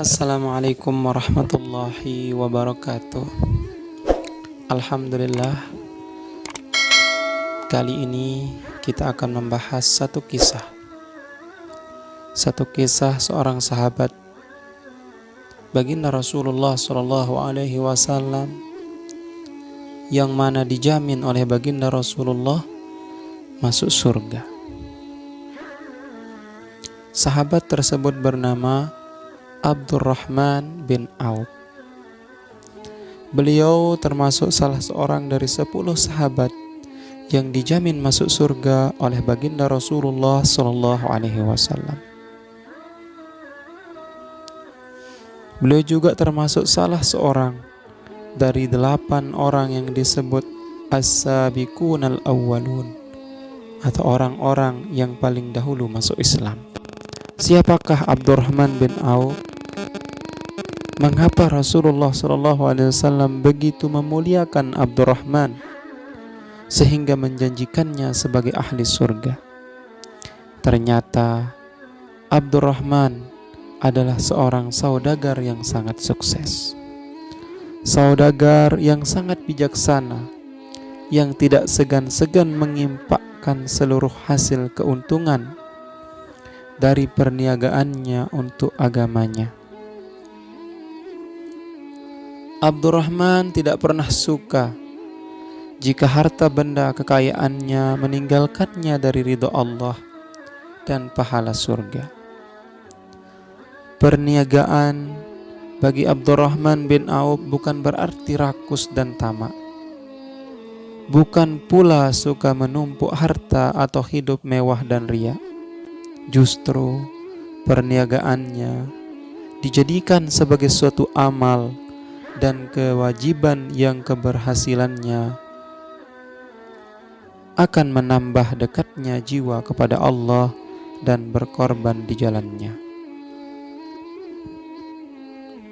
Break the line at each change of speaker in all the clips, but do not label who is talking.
Assalamualaikum warahmatullahi wabarakatuh. Alhamdulillah, kali ini kita akan membahas satu kisah seorang sahabat baginda Rasulullah Shallallahu Alaihi Wasallam yang mana dijamin oleh baginda Rasulullah masuk surga. Sahabat tersebut bernama Abdurrahman bin Auf. Beliau termasuk salah seorang dari 10 sahabat yang dijamin masuk surga oleh baginda Rasulullah Shallallahu Alaihi Wasallam. Beliau juga termasuk salah seorang dari 8 orang yang disebut as-sabiqunal awwalun, atau orang-orang yang paling dahulu masuk Islam. Siapakah Abdurrahman bin Auf? Mengapa Rasulullah SAW begitu memuliakan Abdurrahman sehingga menjanjikannya sebagai ahli surga? Ternyata Abdurrahman adalah seorang saudagar yang sangat sukses, saudagar yang sangat bijaksana, yang tidak segan-segan mengimpakkan seluruh hasil keuntungan dari perniagaannya untuk agamanya. Abdurrahman tidak pernah suka jika harta benda kekayaannya meninggalkannya dari ridho Allah dan pahala surga. Perniagaan bagi Abdurrahman bin Auf bukan berarti rakus dan tamak. Bukan pula suka menumpuk harta atau hidup mewah dan riya. Justru perniagaannya dijadikan sebagai suatu amal dan kewajiban yang keberhasilannya akan menambah dekatnya jiwa kepada Allah dan berkorban di jalannya.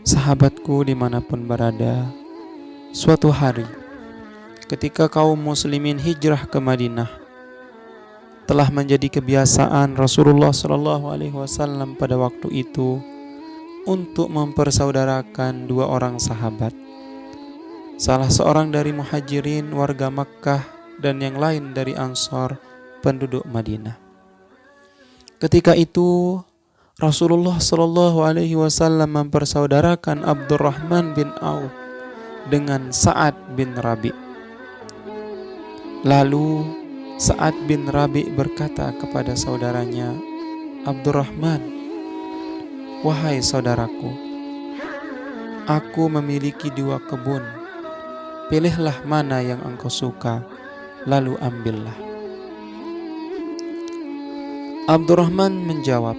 Sahabatku dimanapun berada, suatu hari ketika kaum muslimin hijrah ke Madinah, telah menjadi kebiasaan Rasulullah Shallallahu Alaihi Wasallam pada waktu itu untuk mempersaudarakan 2 orang sahabat, salah seorang dari Muhajirin warga Makkah dan yang lain dari Ansor penduduk Madinah. Ketika itu Rasulullah Shallallahu Alaihi Wasallam mempersaudarakan Abdurrahman bin Auf dengan Sa'ad bin Rabi'. Lalu Sa'ad bin Rabi' berkata kepada saudaranya Abdurrahman, "Wahai saudaraku, aku memiliki 2 kebun. Pilihlah mana yang engkau suka, lalu ambillah." Abdurrahman menjawab,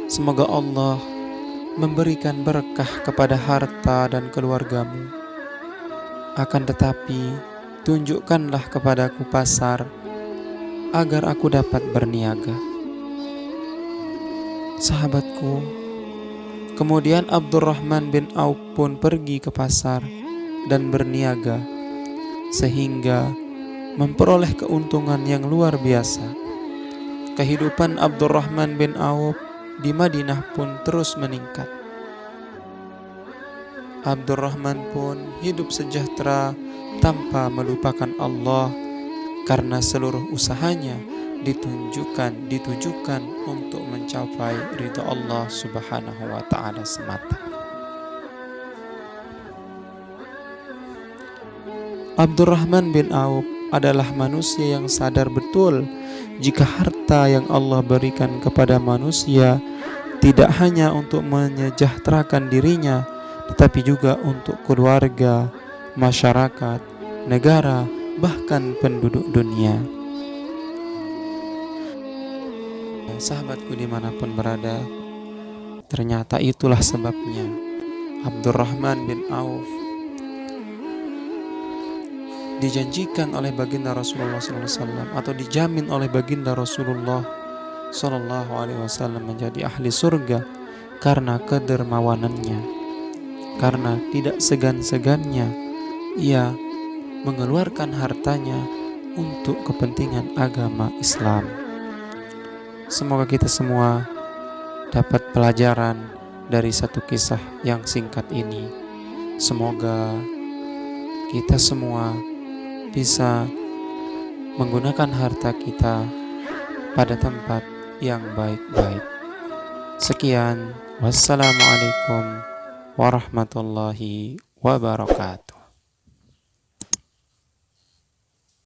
"Semoga Allah memberikan berkah kepada harta dan keluargamu. Akan tetapi tunjukkanlah kepadaku pasar agar aku dapat berniaga." Sahabatku, kemudian Abdurrahman bin Auf pun pergi ke pasar dan berniaga sehingga memperoleh keuntungan yang luar biasa. Kehidupan Abdurrahman bin Auf di Madinah pun terus meningkat. Abdurrahman pun hidup sejahtera tanpa melupakan Allah karena seluruh usahanya ditujukan untuk mencapai ridha Allah Subhanahu wa taala semata. Abdurrahman bin Auf adalah manusia yang sadar betul jika harta yang Allah berikan kepada manusia tidak hanya untuk menyejahterakan dirinya, tetapi juga untuk keluarga, masyarakat, negara, bahkan penduduk dunia. Sahabatku dimanapun berada, ternyata itulah sebabnya Abdurrahman bin Auf dijanjikan oleh baginda Rasulullah SAW atau dijamin oleh baginda Rasulullah SAW menjadi ahli surga karena kedermawanannya, karena tidak segan-segannya ia mengeluarkan hartanya untuk kepentingan agama Islam. Semoga kita semua dapat pelajaran dari satu kisah yang singkat ini. Semoga kita semua bisa menggunakan harta kita pada tempat yang baik-baik. Sekian, wassalamualaikum warahmatullahi wabarakatuh.